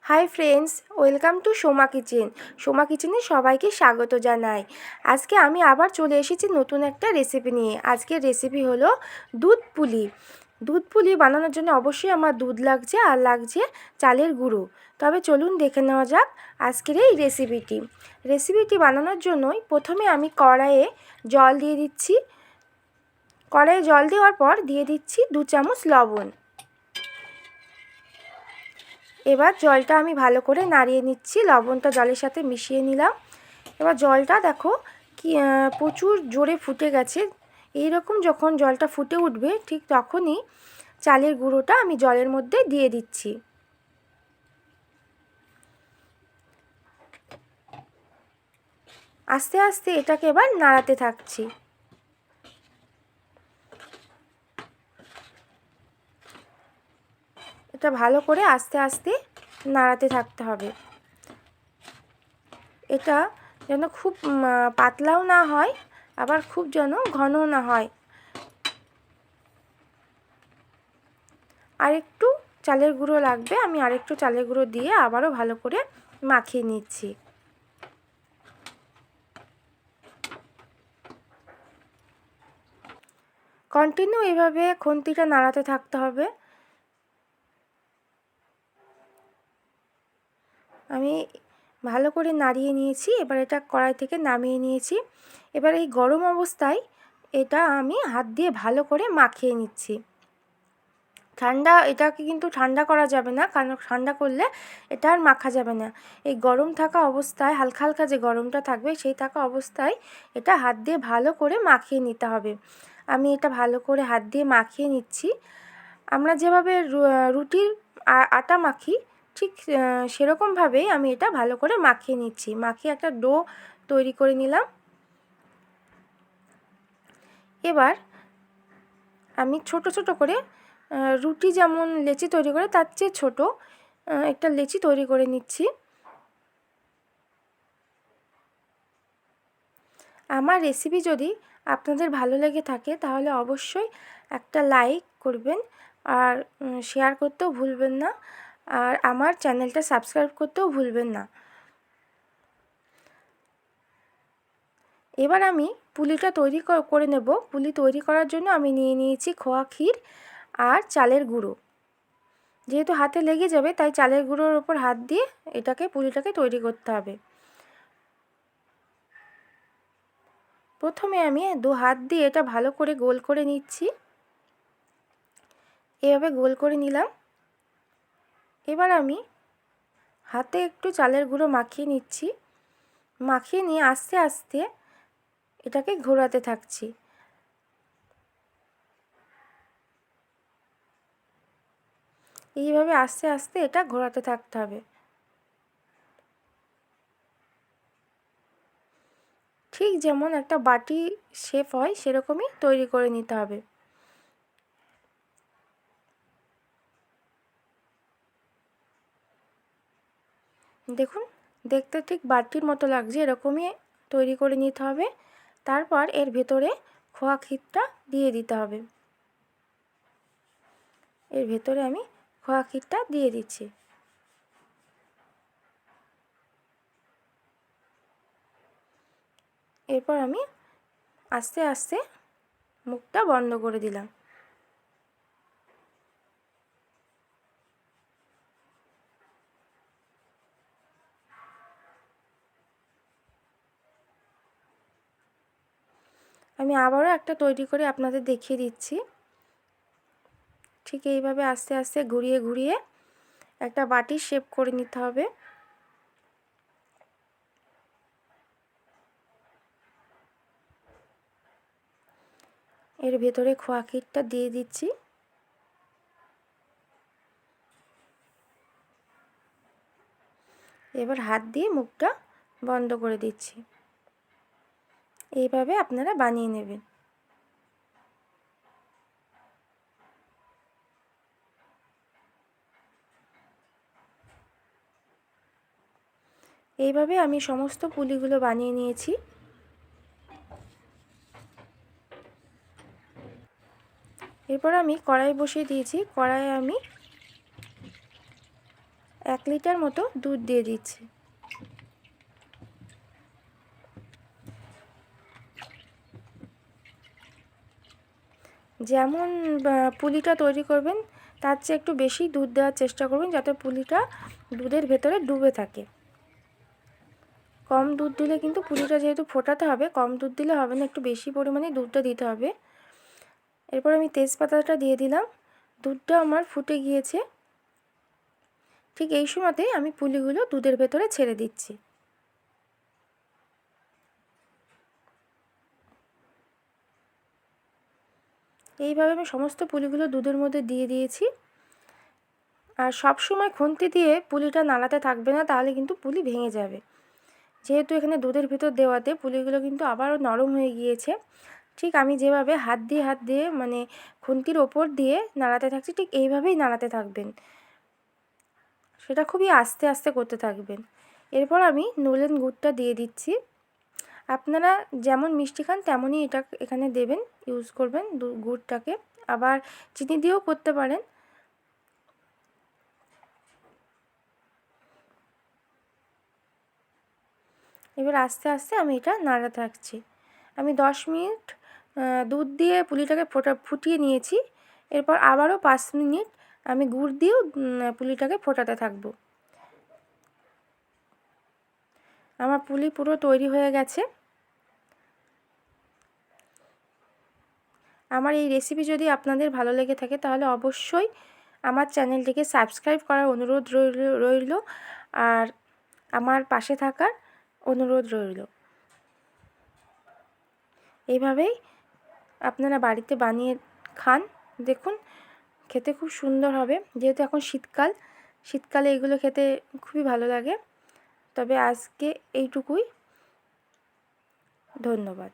Hi friends, welcome to Soma kitchen. Soma কিচেনে সবাইকে স্বাগত জানাই। আজকে আমি আবার চলে এসেছি নতুন একটা রেসিপি নিয়ে। আজকের রেসিপি হলো দুধ পুলি। দুধ পুলি বানানোর জন্য অবশ্যই আমার দুধ লাগছে আর লাগছে চালের গুঁড়ো। তবে চলুন দেখে নেওয়া যাক আজকের এই রেসিপিটি বানানোর জন্যই প্রথমে আমি কড়াইয়ে জল দিয়ে দিচ্ছি। কড়াইয়ে জল দেওয়ার পর দিয়ে দিচ্ছি 2 চামচ লবণ। এবার জলটা আমি ভালো করে নাড়িয়ে নিচ্ছি, লবণটা জলের সাথে মিশিয়ে নিলাম। এবার জলটা দেখো কি প্রচুর জোরে ফুটে গেছে। এই রকম যখন জলটা ফুটে উঠবে ঠিক তখনই চালের গুঁড়োটা আমি জলের মধ্যে দিয়ে দিচ্ছি। আস্তে আস্তে এটাকে এবার নাড়াতে থাকছি। এটা ভালো করে আস্তে আস্তে নাড়াতে থাকতে হবে। এটা যেন খুব পাতলাও না হয়, আবার খুব যেন ঘনও না হয়। আরেকটু চালের গুঁড়ো লাগবে, আমি আরেকটু চালের গুঁড়ো দিয়ে আবারও ভালো করে মাখিয়ে নিচ্ছি। কন্টিনিউ এভাবে খুন্তিটা নাড়াতে থাকতে হবে। আমি ভালো করে নাড়িয়ে নিয়েছি। এবার এটা কড়াই থেকে নামিয়ে নিয়েছি। এবার এই গরম অবস্থায় এটা আমি হাত দিয়ে ভালো করে মাখিয়ে নিচ্ছি। এটাকে কিন্তু ঠান্ডা করা যাবে না, কারণ ঠান্ডা করলে এটা আর মাখা যাবে না। এই গরম থাকা অবস্থায়, হালকা হালকা যে গরমটা থাকবে সেই থাকা অবস্থায় এটা হাত দিয়ে ভালো করে মাখিয়ে নিতে হবে। আমি এটা ভালো করে হাত দিয়ে মাখিয়ে নিচ্ছি। আমরা যেভাবে রুটির আটা মাখি ঠিক সেরকমভাবেই আমি এটা ভালো করে মাখিয়ে নিচ্ছি। মাখিয়ে একটা ডো তৈরি করে নিলাম। এবার আমি ছোট ছোট করে রুটি যেমন লেচি তৈরি করে তার চেয়ে ছোটো একটা লেচি তৈরি করে নিচ্ছি। আমার রেসিপি যদি আপনাদের ভালো লেগে থাকে তাহলে অবশ্যই একটা লাইক করবেন, আর শেয়ার করতেও ভুলবেন না, আর আমার চ্যানেলটা সাবস্ক্রাইব করতেও ভুলবেন না। এবার আমি পুলিটা তৈরি করে নেব। পুলি তৈরি করার জন্য আমি নিয়ে নিয়েছি খোয়া ক্ষীর আর চালের গুঁড়ো। যেহেতু হাতে লেগে যাবে তাই চালের গুঁড়োর ওপর হাত দিয়ে পুলিটাকে তৈরি করতে হবে। প্রথমে আমি 2 হাত দিয়ে এটা ভালো করে গোল করে নিচ্ছি। এভাবে গোল করে নিলাম। এবার আমি হাতে একটু চালের গুঁড়ো মাখিয়ে নিচ্ছি। মাখিয়ে নিয়ে আস্তে আস্তে এটাকে ঘোরাতে থাকছি। এইভাবে আস্তে আস্তে এটা ঘোরাতে থাকতে হবে। ঠিক যেমন একটা বাটি শেপ হয় সেরকমই তৈরি করে নিতে হবে। দেখুন, দেখতে ঠিক বাটির মতো লাগছে, এরকমই তৈরি করে নিতে হবে। তারপর এর ভেতরে খোয়া ক্ষীরটা দিয়ে দিতে হবে। এর ভেতরে আমি খোয়া ক্ষীরটা দিয়ে দিচ্ছি। এরপর আমি আস্তে আস্তে মুখটা বন্ধ করে দিলাম। আমি আবারও একটা তৈরি করে আপনাদের দেখিয়ে দিচ্ছি। ঠিক এইভাবে আস্তে আস্তে ঘুরিয়ে ঘুরিয়ে একটা বাটির শেপ করে নিতে হবে। এর ভেতরে খোয়া ক্ষীরটা দিয়ে দিচ্ছি। এবার হাত দিয়ে মুখটা বন্ধ করে দিচ্ছি। এইভাবে আপনারা বানিয়ে নেবেন। এইভাবে আমি সমস্ত পুলিগুলো বানিয়ে নিয়েছি। এরপর আমি কড়াই বসিয়ে দিয়েছি। কড়াইয়ে আমি 1 লিটার মতো দুধ দিয়ে দিচ্ছি। যেমন পুলিটা তৈরি করবেন তার চেয়ে একটু বেশি দুধ দেওয়ার চেষ্টা করবেন, যাতে পুলিটা দুধের ভেতরে ডুবে থাকে। কম দুধ দিলে কিন্তু পুলিটা যেহেতু ফোটাতে হবে, কম দুধ দিলে হবে না, একটু বেশি পরিমাণে দুধটা দিতে হবে। এরপর আমি তেজপাতাটা দিয়ে দিলাম। দুধটা আমার ফুটে গিয়েছে। ঠিক এই সময়তেই আমি পুলিগুলো দুধের ভেতরে ছেড়ে দিচ্ছি। এইভাবে আমি সমস্ত পুলিগুলো দুধের মধ্যে দিয়ে দিয়েছি। আর সব সময় খুন্তি দিয়ে পুলিটা নাড়াতে থাকবে না, তাহলে কিন্তু পুলি ভেঙে যাবে। যেহেতু এখানে দুধের ভিতর দেওয়াতে পুলিগুলো কিন্তু আবারও নরম হয়ে গিয়েছে। ঠিক আমি যেভাবে হাত দিয়ে মানে খুন্তির ওপর দিয়ে নাড়াতে থাকছি, ঠিক এইভাবেই নাড়াতে থাকবেন। সেটা খুবই আস্তে আস্তে করতে থাকবেন। এরপর আমি নলেন গুড়টা দিয়ে দিচ্ছি। আপনারা যেমন মিষ্টি খান তেমনই এটা এখানে দেবেন, ইউজ করবেন গুড়টাকে। আবার চিনি দিয়েও করতে পারেন। এবার আস্তে আস্তে আমি এটা নাড়াতে থাকছি। আমি 10 মিনিট দুধ দিয়ে পুলিটাকে ফুটিয়ে নিয়েছি। এরপর আবারও 5 মিনিট আমি গুড় দিয়েও পুলিটাকে ফোটাতে থাকবো। আমার পুলি পুরো তৈরি হয়ে গেছে। আমার এই রেসিপি যদি আপনাদের ভালো লেগে থাকে তাহলে অবশ্যই আমার চ্যানেলটিকে সাবস্ক্রাইব করার অনুরোধ রইল আর আমার পাশে থাকার অনুরোধ রইল। এইভাবেই আপনারা বাড়িতে বানিয়ে খান, দেখুন খেতে খুব সুন্দর হবে। যেহেতু এখন শীতকালে এগুলো খেতে খুবই ভালো লাগে। তবে আজকে এইটুকুই। ধন্যবাদ।